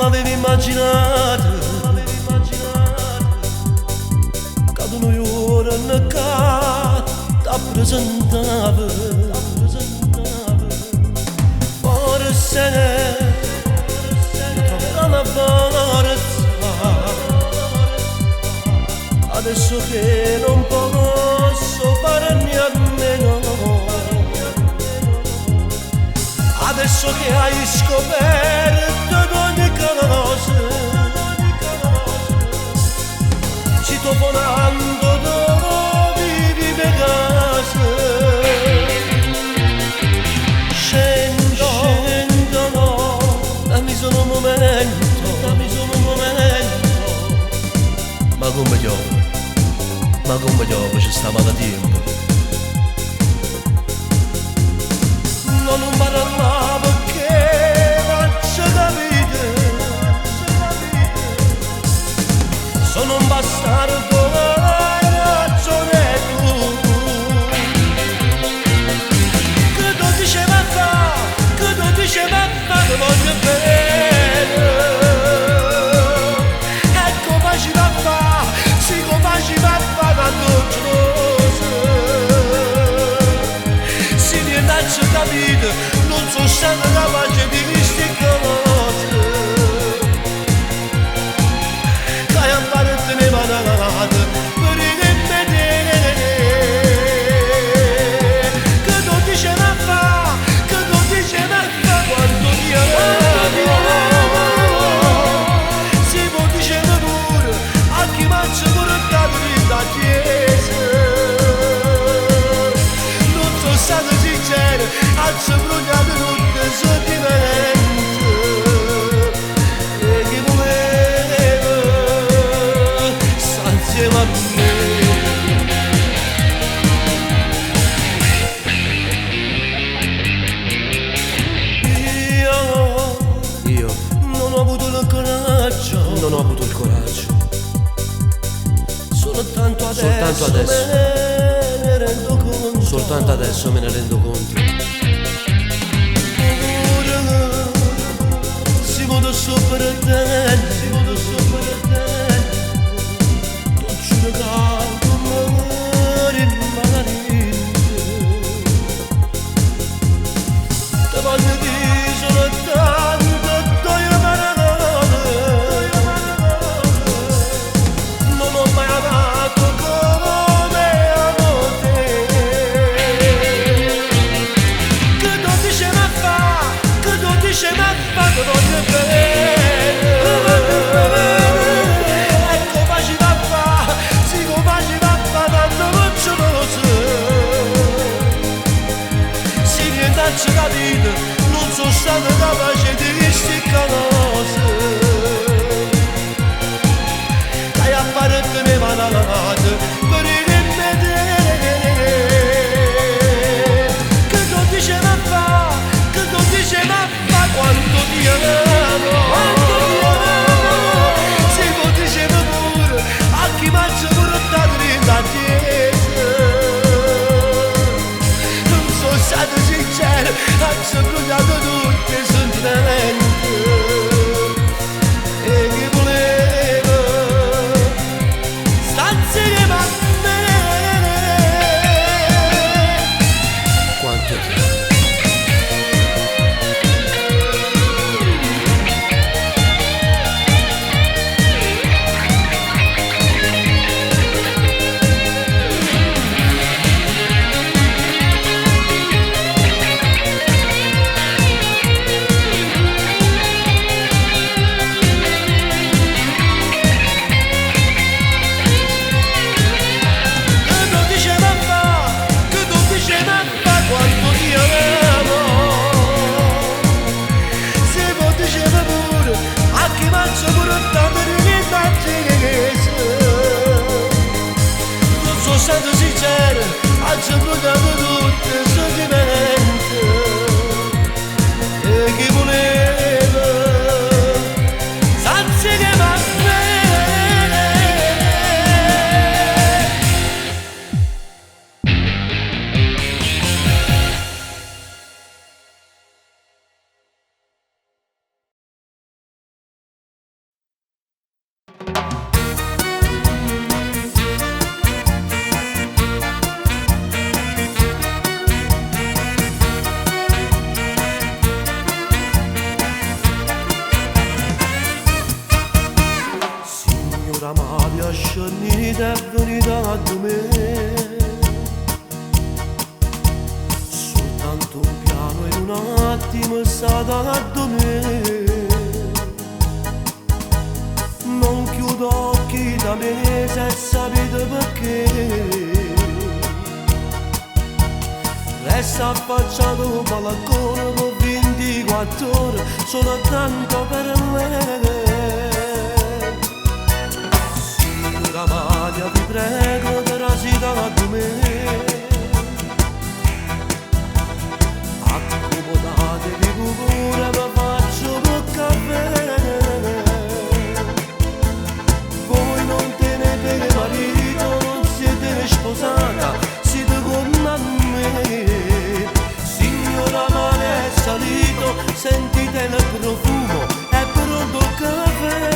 m'avevi immaginato che tu non ora ti rappresentava forse mi troverò una forza adesso che non posso fare nemmeno, adesso che hai scoperto ogni cosa, citofonando dove vivi per casa. Scendo, no, dammi solo un momento, ma come gioco ci stava da tempo. Non parlavo perché faccio capire, sono un bastardo, hai ragione tu, che tu diceva fa, che voglio bene, ecco faceva fa, sì come faceva fa tanto cose, si rientraccio capito, non sono stato capace di queste cose, dai a fare te ne vanate, per rimettere, che tu diceva fa, quando ti amo, si può dicere pure, a chi faccio portato da chiesa, non sono stato sincero, faccio bruciato tutte sentimenti, e chi voleva sta insieme a me. Non ho avuto il coraggio, soltanto adesso me ne rendo conto. Ora si vuole sopra te, tu giuro che magari te voglio dire soltanto. Che voglio bene, Signora Maria scenita è venuta da me, soltanto un piano in un attimo è stata da me. Non chiudo occhi da me se sapete perché, resta affacciato un balcone con 24 ore, sono tanto per me. Signora Maria vi prego trasita da me, accomodatevi pure vi faccio un caffè. Voi non tenete marito, non siete sposata, siete come me. Signora Maria è salito, sentite il profumo, è pronto il caffè.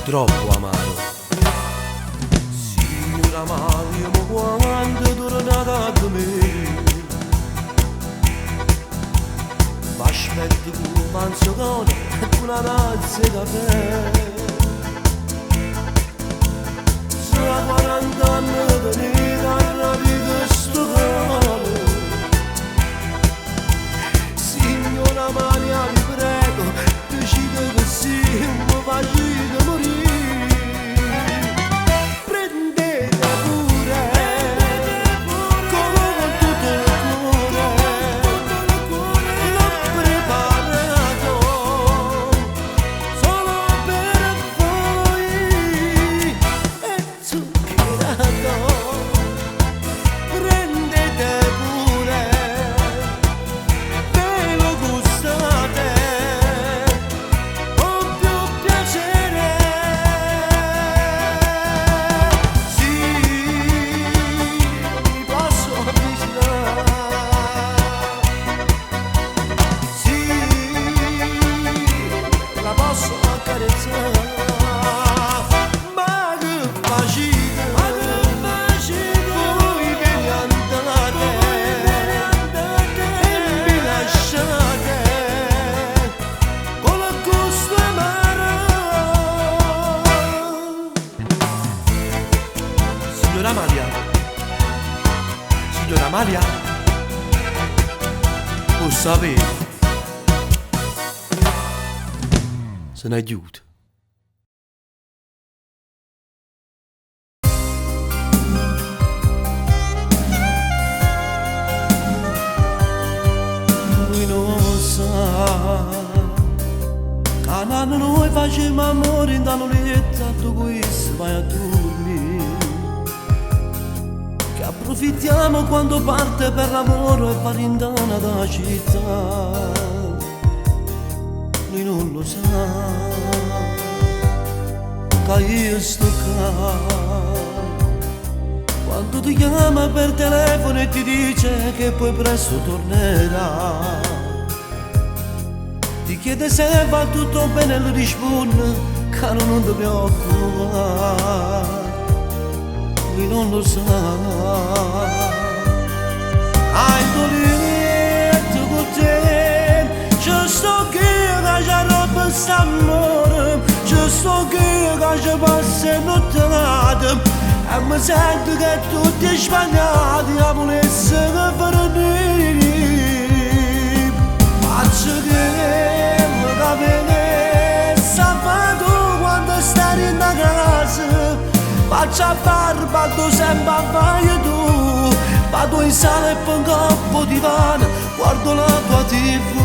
Troppo amaro. Signora Maria, ma quando è tornata da me, m'aspetto con un manzocone e con una tazza di caffè. Sono 40 anni tenuta a rapire sto cuore. Signora Maria, vi prego, decide così, mi facete morire. Signora Maria, lo sapevo, se ne aiuta. Lui non sa, canano noi facciamo amore in una letto, tu questo vai a dormire. Approfittiamo quando parte per lavoro e va rindana da città. Lui non lo sa, che io sto qua. Quando ti chiama per telefono e ti dice che poi presto tornerà, ti chiede se va tutto bene e lui risponde che non ti preoccupare. Lui non lo sa. Hai doletto con te, ci sto che la roba sta amore, ci giusto che ci passa nottate e mi sento che tutti sbagliati a volesse che farne faccio che mi capire sabato quando stai in casa faccio a barba tu sempre a fare tu vado in sala e pongo un po' di divano guardo la tua tv.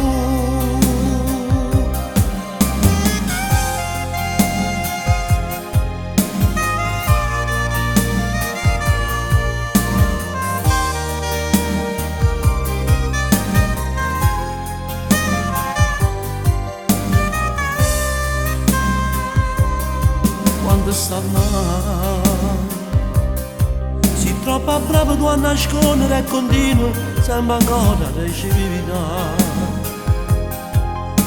Quando sta là sei troppo bravo tu a nascondere e continua sempre ancora a ricevere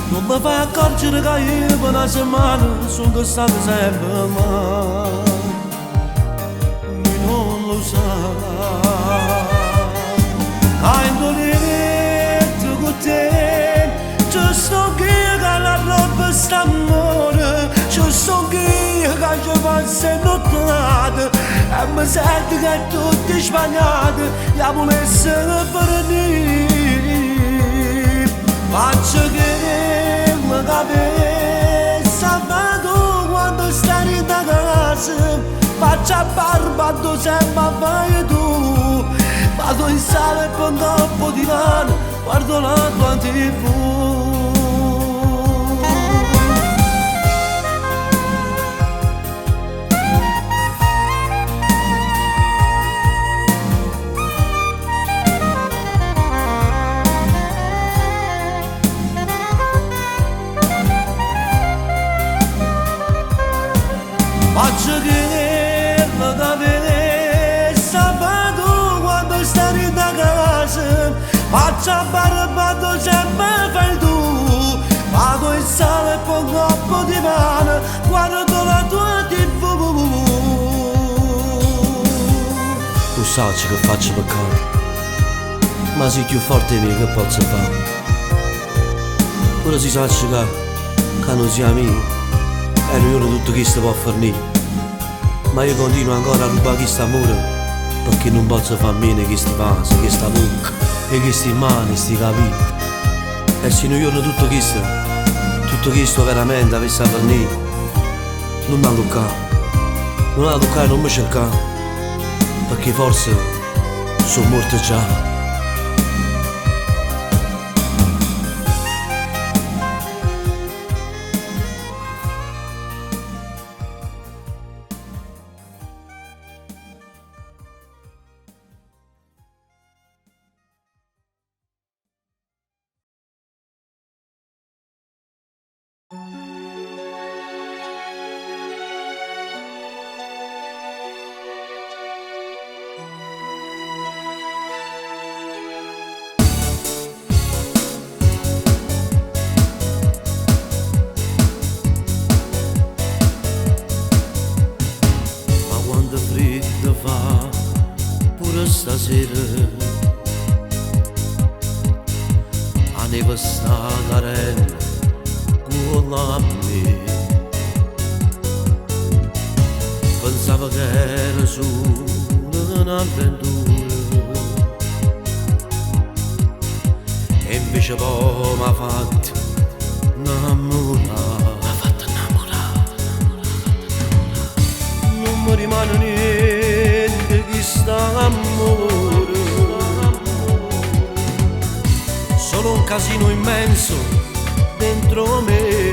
non mi fai accorgere che io per una settimana sono stato sempre male e non lo sai hai indolente con te giusto che la roba sta amore giusto che ci passa nottate e mi sento che tutti sbagliati e volesse farne faccio che mi capire sabato quando stai in casa faccio a barba tu sempre a fare tu vado in sala e pongo un po' di divano guardo la tua tv. Faccio che mi capire sabato quando stai in casa faccio a barba tu sempre fai tu vado in sala e pongo un po' di mano guardo la tua tv. Tu sai che faccio peccato ma sei più forte di me che posso fare ora si sa che non siamo amici e non tutto chi si può fornire ma io continuo ancora a rubare questo amore perché non posso far meno che sti pasi, che sta bocca e che sti mani, sti capiti e se non io tutto questo veramente avesse a fornire non mi ha toccato, non mi cercare perché forse sono morto già. Stasera a neve sta carella con me pensavo che era solo un'avventura e invece poi mi ha fatto innamorare non mi rimane niente che sta amore solo un casino immenso dentro me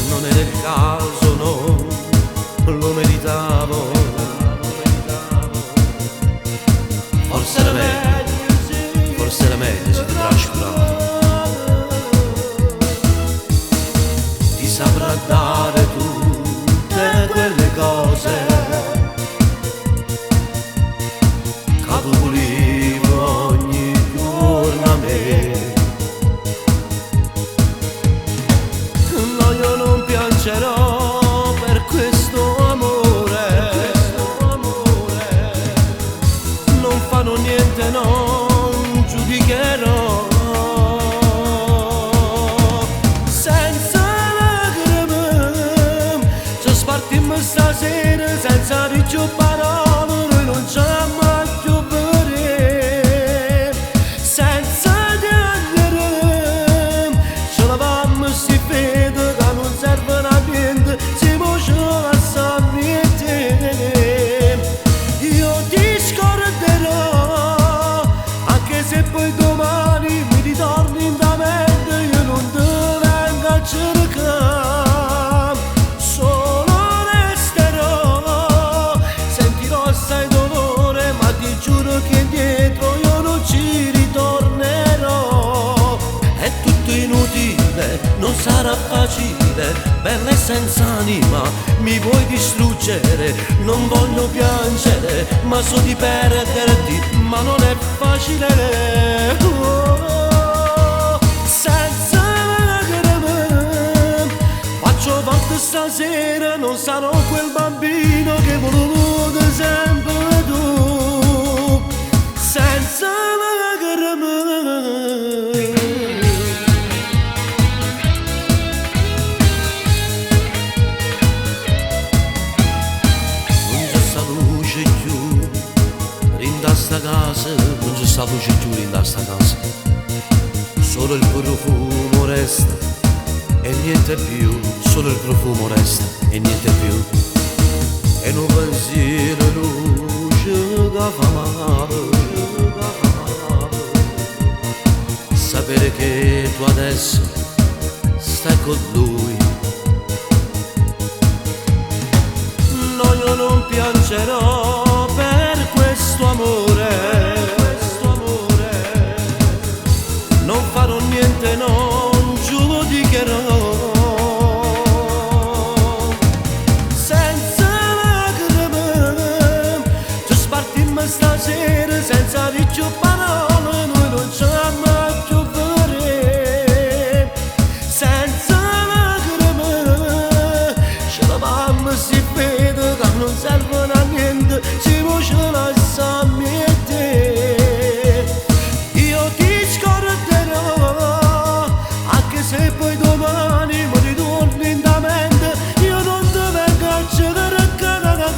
non era il caso, non lo meritavo forse era meglio se ti trascuravo ti saprà dare tutte quelle cose che tu volevi ogni giorno a me no io non piangerò per questo amore non fanno niente non giudicherò senza facile, non sarà facile, bella e senza anima, mi vuoi distruggere, non voglio piangere, ma so di perderti, ma non è facile. Senza lacrime, faccio volte stasera, non sarò quel bambino che voluto sempre tu. Senza lacrime. Sta casa, non c'è sta luce più in sta casa, solo il profumo resta e niente più, solo il profumo resta e niente più, e un pensiero luce che fa male, sapere che tu adesso stai con lui. No, io non piangerò per questo amore, non farò niente, non giudicherò. Senza lacrime, ci spartimmo stasera senza di più parole, noi non ci amiamo più vere. Senza lacrime, ce la mamma si vede che non servono a niente, si può ce la sa a te. Io ti scorderò, anche se poi domani mi ritorni in da mente, io non ti vengo a cercare,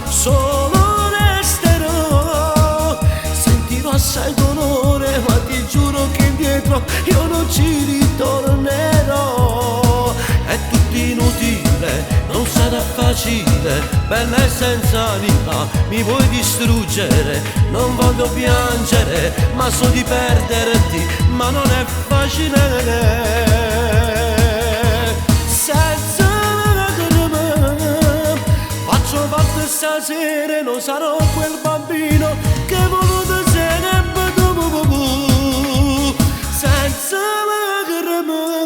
solo resterò, sentirò assai dolore, ma ti giuro che indietro io non ci ritornerò. È tutto inutile, non sarà facile, bella e senza anima, mi vuoi distruggere, non voglio piangere, ma so di perderti, ma non è facile. Senza lacrime, faccio volte stasera, non sarò quel bambino che ho voluto sempre tu. Senza lacrime.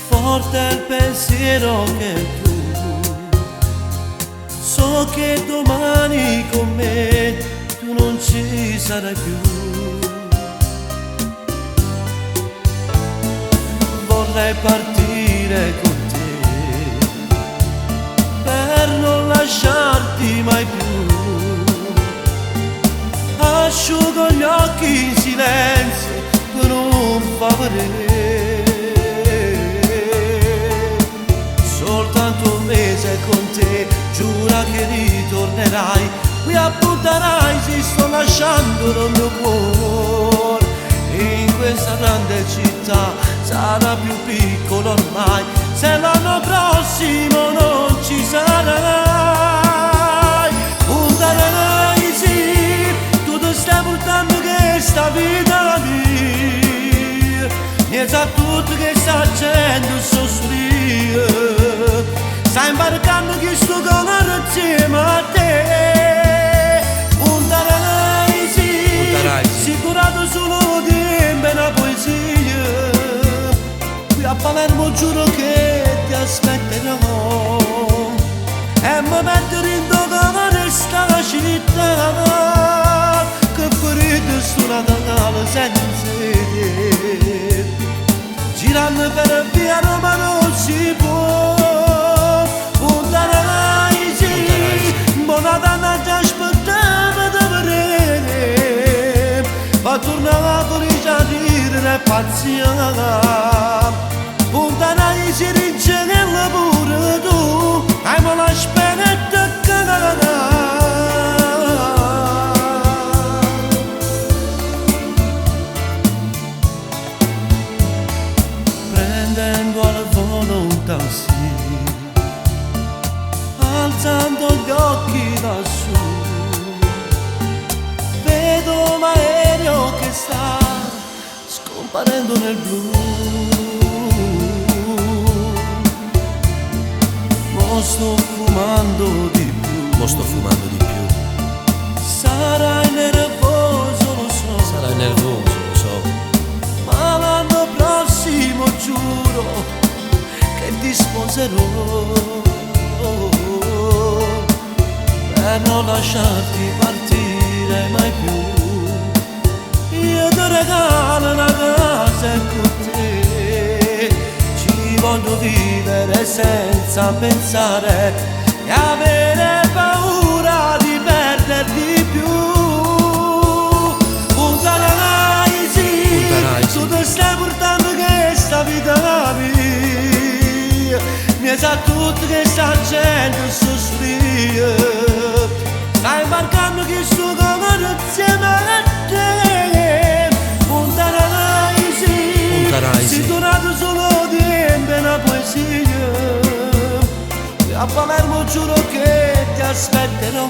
Forte il pensiero che tu so che domani con me tu non ci sarai più. Vorrei partire con te per non lasciarti mai più. Asciugo gli occhi in silenzio per un favore. Soltanto un mese con te, giura che ritornerai, qui appunterai, si sto lasciando il mio cuore. In questa grande città sarà più piccolo ormai, se l'anno prossimo non ci sarai. Punterai sì, tu ti stai portando questa vita mia, e sa tutto che sta facendo soffrire. Stai imbarcando questo cuore insieme a te. Punterai sì, sicurato solo di una poesia. Qui a Palermo giuro che ti aspetterò e mi metterò in cuore sta città che ferita sto Natale senza te. Girando per via Roma non si può. scomparendo nel blu. Mo sto fumando di più, mo sto fumando di più. Sarai nervoso, lo so, Sarai nervoso, lo so, ma l'anno prossimo giuro che ti sposerò per non lasciarti partire mai più. Io ti regalo una casa e con te ci voglio vivere senza pensare e avere paura di perderti più. Puntarai sì, tu ti stai portando questa vita mia, mi sa tutto che sta gente sospira. Stai marcando chi suo cuore insieme a te. Puntarai sì, sei donato solo tempo e una poesia. A Palermo giuro che ti aspetterò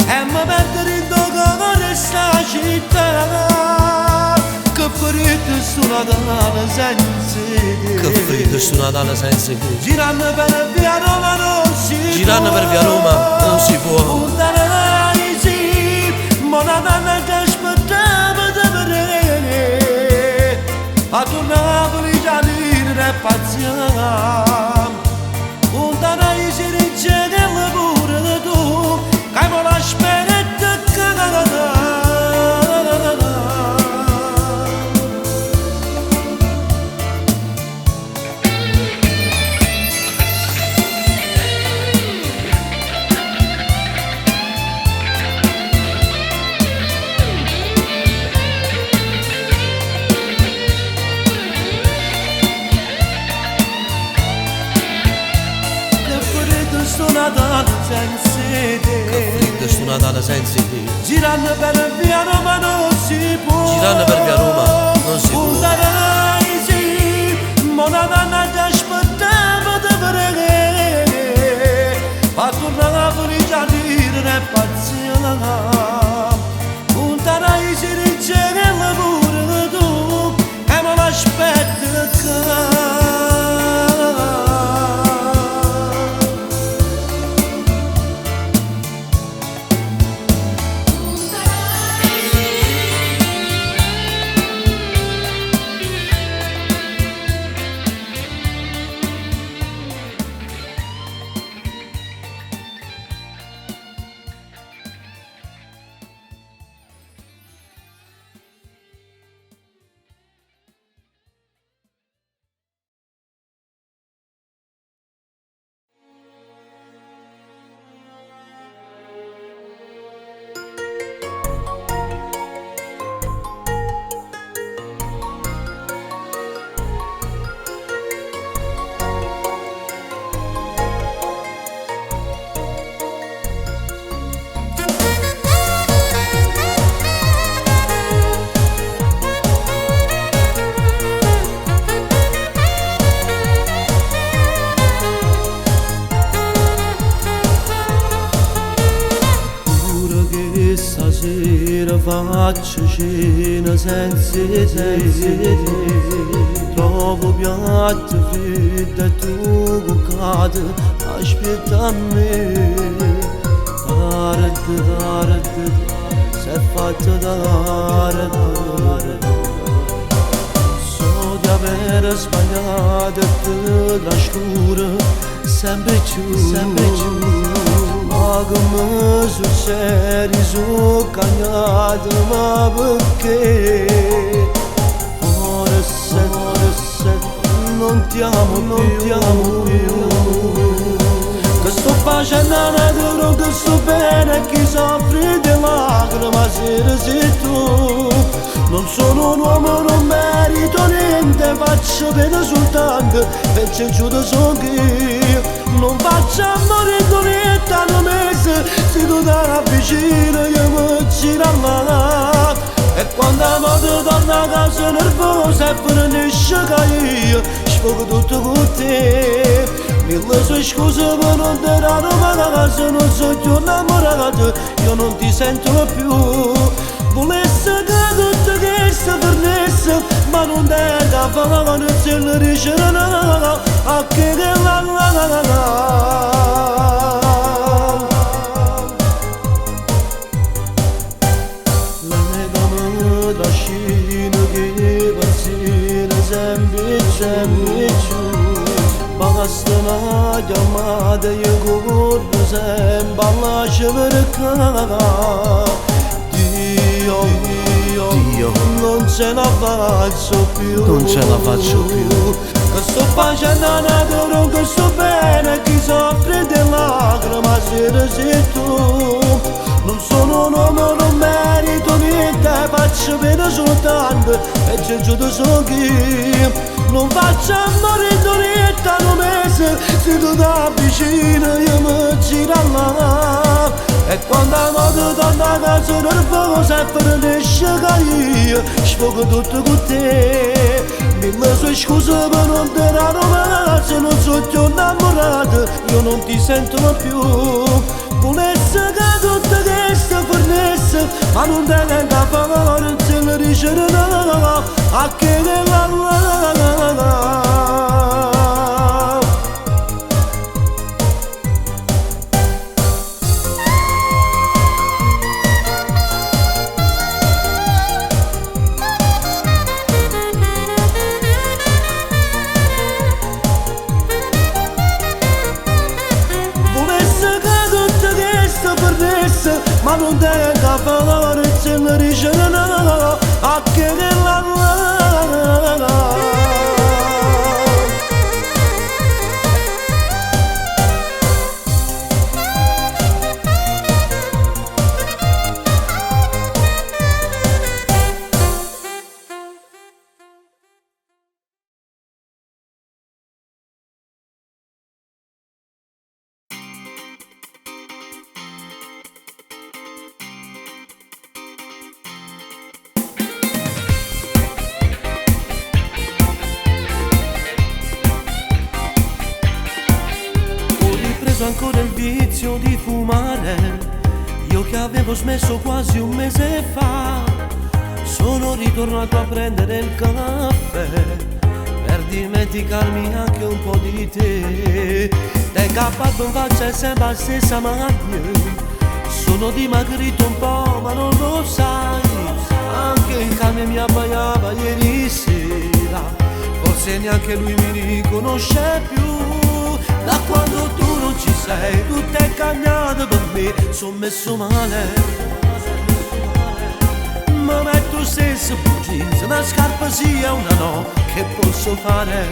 e mi perderò in tuo cuore sta città. Che ferite su Natale senza te, che freddo su Natale senza te. girando per via Roma non si può, Girando per via Roma non si può. Puntarai sì, ma Natale che aspettiamo di vedere, a Napoli già dire pazienza. Puntarai si dice che pure tu, che non l'aspetta che sto Natale senza te, Che freddo sto Natale senza te. girando per via Roma non si può, Girando per via Roma non si può. Puntarai sì, ma Natale ti aspettiamo di vedere, a Napoli già dire pazienza. Puntarai si dice che pure tu, e non l'aspetta che stasera faccio cena senza te, trovo piatti freddi e tu cuccate aspetta a me. Tarde, si è fatto tarde, so di aver sbagliato e te trascuro sempre più. Ma come succede su cagnato, ma perché? Forse non ti amo più. Che sto facendo una che sto bene e chi soffre di lacrime sera sei tu. Non sono un uomo, non merito niente, faccio bene soltanto perché giudo so che non faccio amore niente a mese, se tu dai vicino io mi giro là. E quando vado torno a casa nervosa e finisce che io sfogo tutto con te. Mille sue scuse per non tirare ma da casa, non so più innamorato, io non ti sento più. Volesse che tutto che sta per me promesse, ma non tenga fare se le ricerca a che la. Bastına chiamate io corro sempre alla cerca. Dio, non ce la faccio più, non ce la faccio più. Che sto facendo nato, che sto bene, chi soffre di lacrime sei tu. Non sono un uomo, non merito niente, faccio bene soltanto e c'è giusto so chi. Non faccio morire niente a un mese, se tu da vicino io mi giro là. E quando vado da casa nervosa e finisce che io sfogo tutto con te. Mille sue scuse per non te la se non sono più innamorato, io non ti sento più. Volessi che tutte queste fornesse, ma non te ne da favore, se le ricerca a che la. Ma non tenga favore se le ricerca a che la. Ancora il vizio di fumare, io che avevo smesso quasi un mese fa. Sono ritornato a prendere il caffè per dimenticarmi anche un po' di te. Te cappato in faccia e sembra la stessa maglia. Sono dimagrito un po' ma non lo sai. Anche il cane mi abbaiava ieri sera, forse neanche lui mi riconosce più. Da quando tu non ci sei, tutto è cambiato per me, sono messo male. Ma metto stesso blue jeans, una scarpa sì e una no, che posso fare?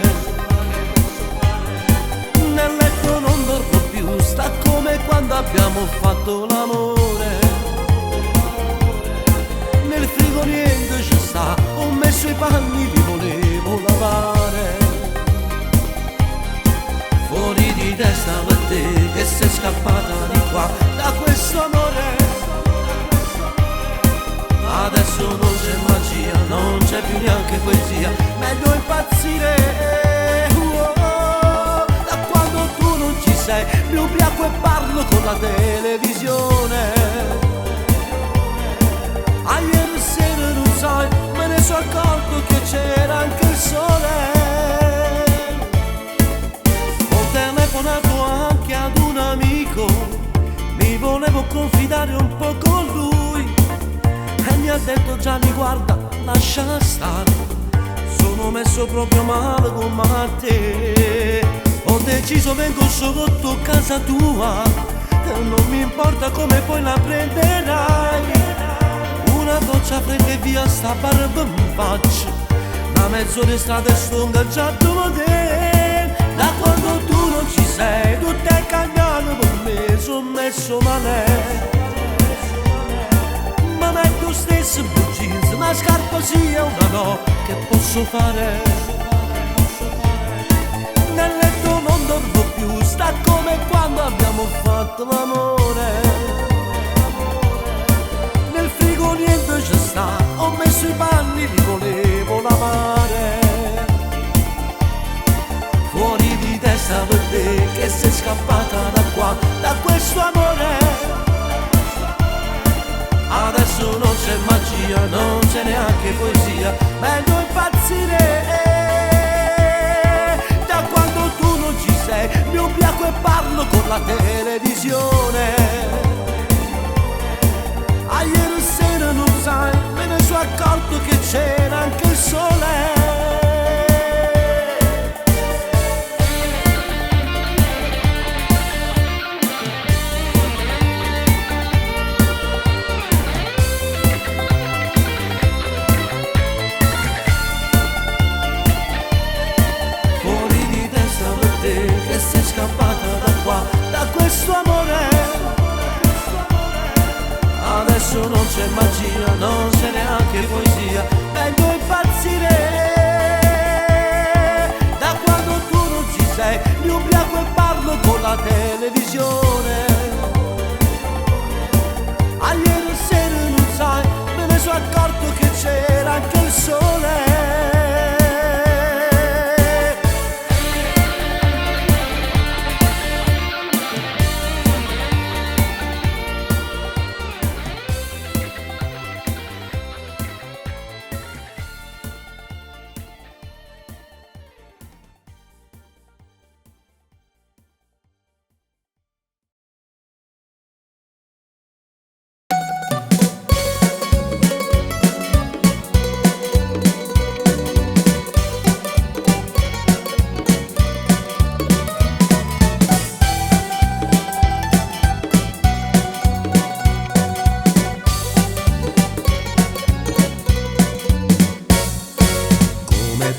Nel letto non dormo più, sta come quando abbiamo fatto l'amore. Nel frigo niente ci sta, ho messo i panni, li volevo lavare. Fuori di testa per te che sei scappata di qua da questo amore. Adesso non c'è magia, non c'è più neanche poesia, meglio impazzire. Da quando tu non ci sei, mi ubriaco e parlo con la televisione. A ieri sera non sai, me ne sono accorto che c'era anche il sole. Telefonato anche ad un amico, mi volevo confidare un po' con lui e mi ha detto Gianni guarda lascia stare, sono messo proprio male con te. Ho deciso vengo sotto casa tua, non mi importa come poi la prenderai. Una doccia fredda e via sta barba in faccia, da mezzo di strada e sto ingaggiato con te. Da quando tu non ci sei, tutto è cambiato per me, sono messo male. Ma metto stesso blue jeans, una scarpa sì e una no, che posso fare? Nel letto non dormo più, sta come quando abbiamo fatto l'amore. Nel frigo niente ci sta, ho messo i panni, li volevo lavare. Fuori di testa per te che sei scappata da qua, da questo amore. Adesso non c'è mai magia, non c'è neanche poesia, meglio impazzire. Da quando tu non ci sei, mi ubriaco e parlo con la televisione. A ieri sera non sai, me ne sono accorto che c'era anche il sole. Che sei scappata da qua, da questo amore. Adesso non c'è magia, non c'è neanche poesia, meglio impazzire. Da quando tu non ci sei, mi ubriaco e parlo con la televisione. A ieri sera non sai, me ne sono accorto che c'era anche il sole.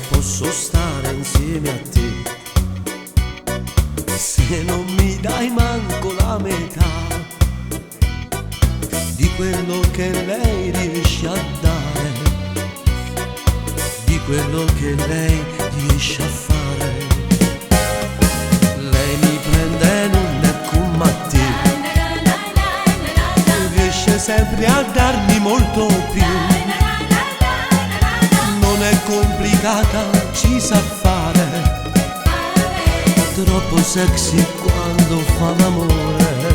Posso stare insieme a te se non mi dai manco la metà di quello che lei riesce a dare, di quello che lei riesce a fare. Lei mi prende non è come a te, riesce sempre a darmi molto più. Non è complicata, ci sa fare, troppo sexy quando fa l'amore.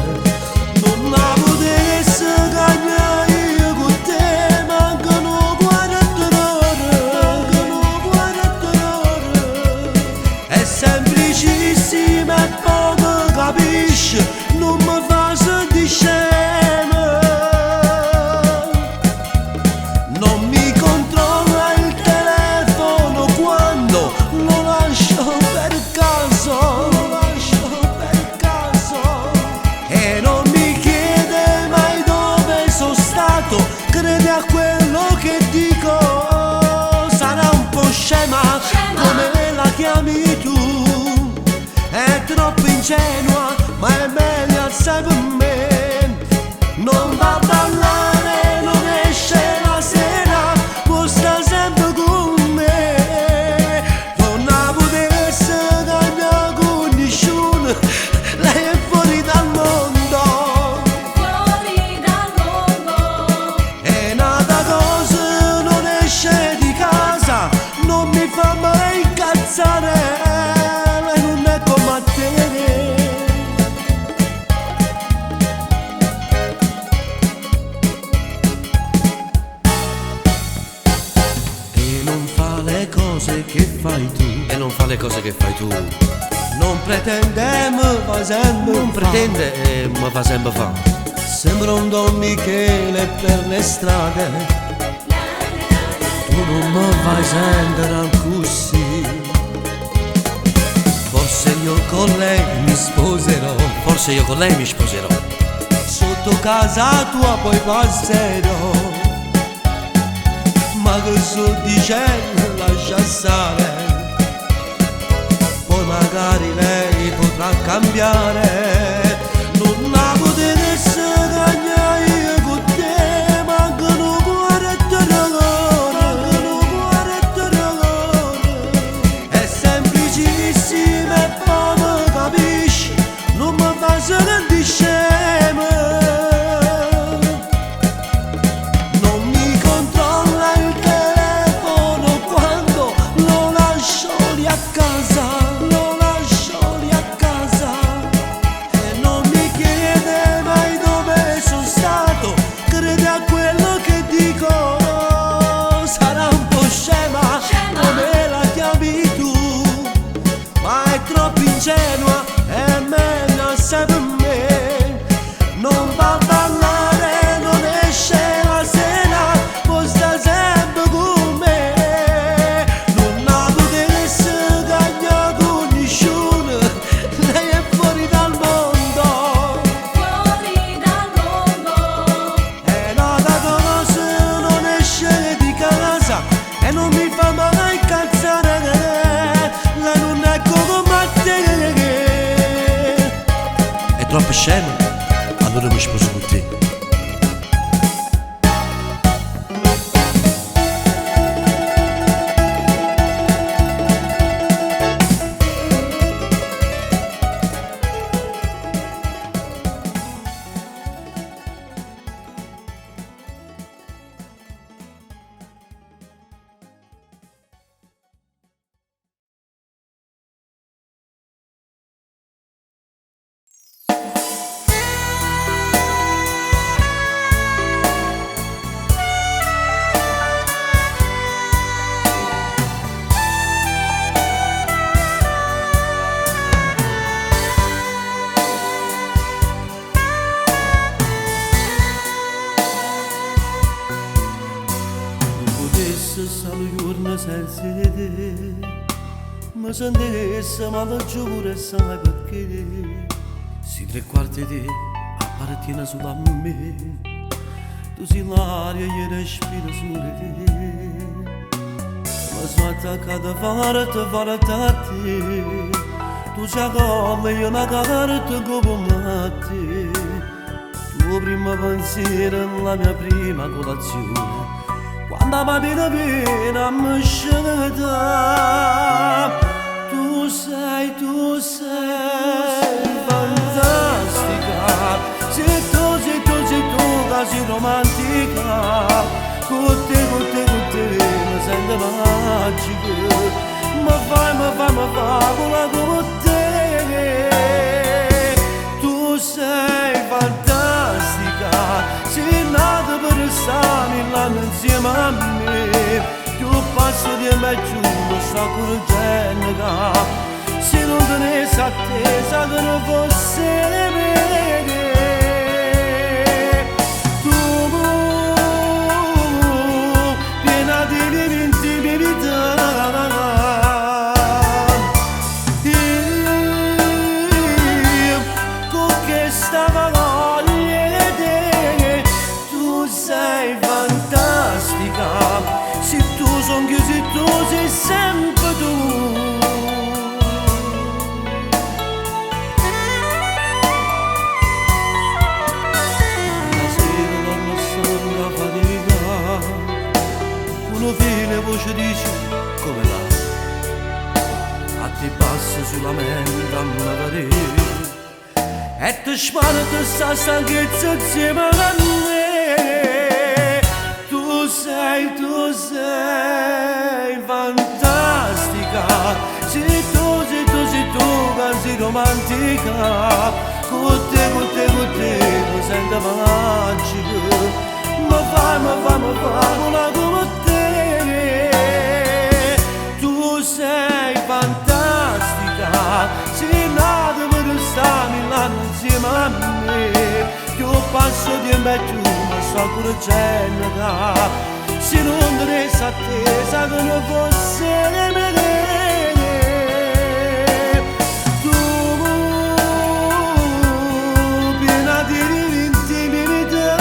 Non ha potere se cagna io con te, mancano 40 ore, è semplicissima e poco capisci, non mi fa sentire scemo. Non mi controlla il telefono quando lo lascio per caso, e non mi chiede mai dove sono stato, crede a quello che dico. Sarà un po' scema come la chiami tu, è troppo ingenua ma è meglio assai per me. Non va a ballare, non esce la sera, può stare sempre con me. Non ha potesse cambiare con nessuno, lei è fuori dal mondo. È nata cosa, non esce di casa, non mi fa mai incazzare, lei non è come a te. Non fa le cose che fai tu, e non fa le cose che fai tu. non pretende, mi fa sempre Non pretende e mi fa sempre fa. Sembra un Don Michele per le strade, tu non mi fai sentire così. Forse io con lei mi sposerò, Forse io con lei mi sposerò, sotto casa tua poi passerò. Ma che sto dicendo, lascia stare, poi magari lei potrà cambiare. Non la potesse cagnare io con te, mancano 40 ore, è semplicissima e poco capisci, non mi fa sentire scemo. Non mi controlla il telefono quando lo lascio lì a casa, lo lascio lì a casa. troppo scemo, allora mi sposo con te. Potesse stare giorno senza te, mi sentisse male giù pure sai perché. Si tre quarti di te appartiene solo a me, tu sei l'aria e respiro solo te. Mi sono attaccata a farti a te, tu c'hai come io una carta come te. Tuo primo pensiero, la mia prima colazione, quando mattina piena mi scende, tu sei fantastica, sei tu che sei romantica, con te mi sento magica, mi fai vola come te, tu sei fantastica, sei nata per stare insieme a me, tu passi di me giù, lo sto correggendo, se non tenessi attesa che non fosse me, tu piena di intimità, io con questa voglia te, tu sei fantastica, se tu son chiusi tu sei sempre tu. La sera torno solo a fatica, uno fine voce dice come va, a te passa sulla mente a me vedere, e ti spara questa stanchezza insieme a me. Tu sei fantastica, sei tu che sei romantica, con te mi sento magica, mi fai vola come te, tu sei fantastica, sei nata per stare insieme a me, io passo di me giù, ma sto correggendo, se non tenessi attesa che non fosse me, tu piena di intimità,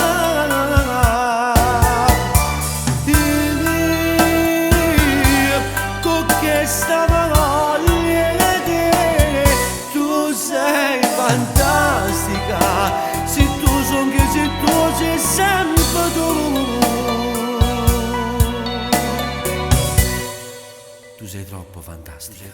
io con questa voglia te, tu sei fantastica, se tu son che se tu sei sempre tu. Tu sei troppo fantastica.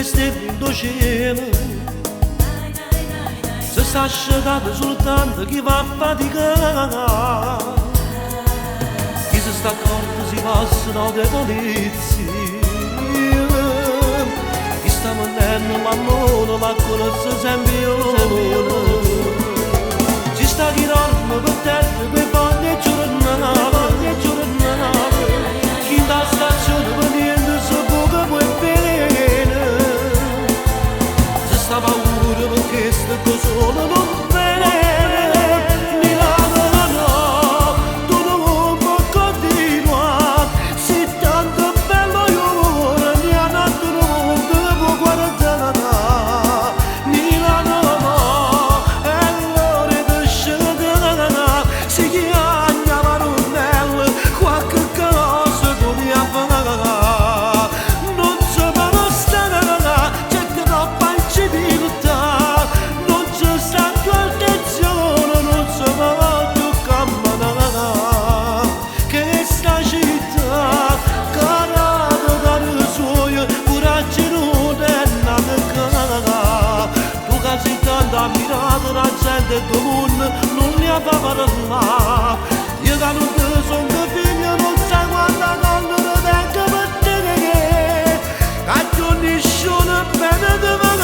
le stelle do cielo, se sta asciugando soltanto chi va a faticare, chi si sta accorto si passano le polizie, chi sta mandando la mano, la colonna sempre ci sta chi dorme per terra, per foglie giornate, chi da stazione per niente si poca può bene, se sta paura perché sta cosa non bene, Milano no, tu non puoi continuare, sei tanto bello io, mi ha dato non te può guardare, Milano no, e l'ore di scena, si chiama Maronello, qualche cosa tu mi ha fatto, non so ma non sta, c'è troppa inciviltà, non c'è sta più attenzione, non so ma più camminare, che sta città, carata dal suo, coraggio non è nata, tu che sei tanto ammirato, la gente comune non li fa parlare, io che non ti sono figlio, non sai quando non vengo per te, che tu nessuno bene di me.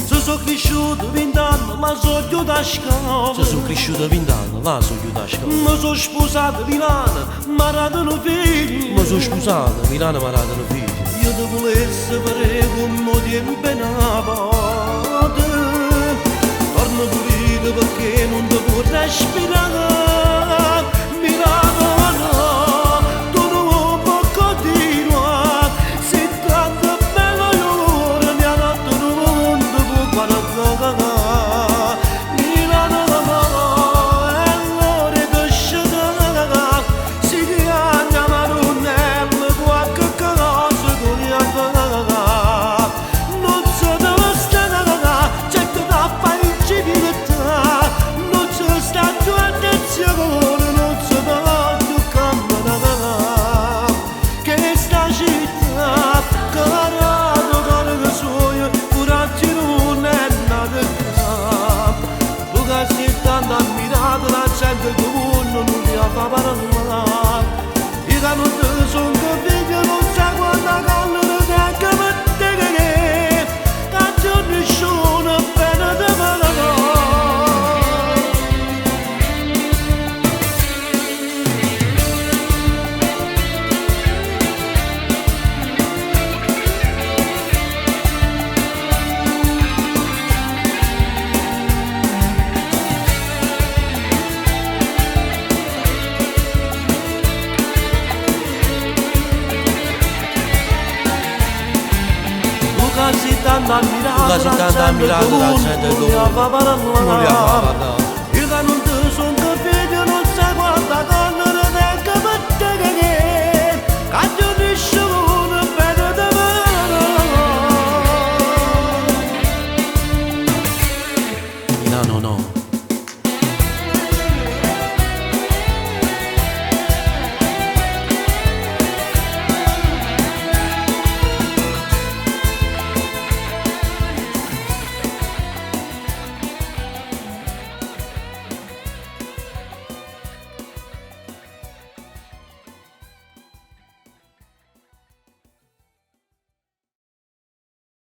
Se sono cresciuto 20 anni, ma sono chiuso a scala. Se sono cresciuto 20 anni, là sono chiuso a scuola. Mi sono sposato a Milano, mi ha dato un figlio. Mi sono sposato, Milano mi ha dato un figlio. Io ti volessi fare come tempo in avanti, torno pulito perché non ti può respirare, Milano no, tu non puoi continuare, sei tanto bello io, mi ha dato non ti può guardare, Milano no, e l'ore di scena, si chiama Maronello, qualche cosa tu mi ha fatto, non so dove sta, c'è troppa inciviltà, non c'è sta più attenzione, non so più camminare, che sta città, carato con i suoi, coraggio non è nata, tu che sei tanto ammirato, la gente comune non ti fa parlare, io che non ti sono figlio, non sai quando callo neanche per te, che tu nessuno bene di me. Tu che sei tanto ammirato, la gente comune non li fa parlare.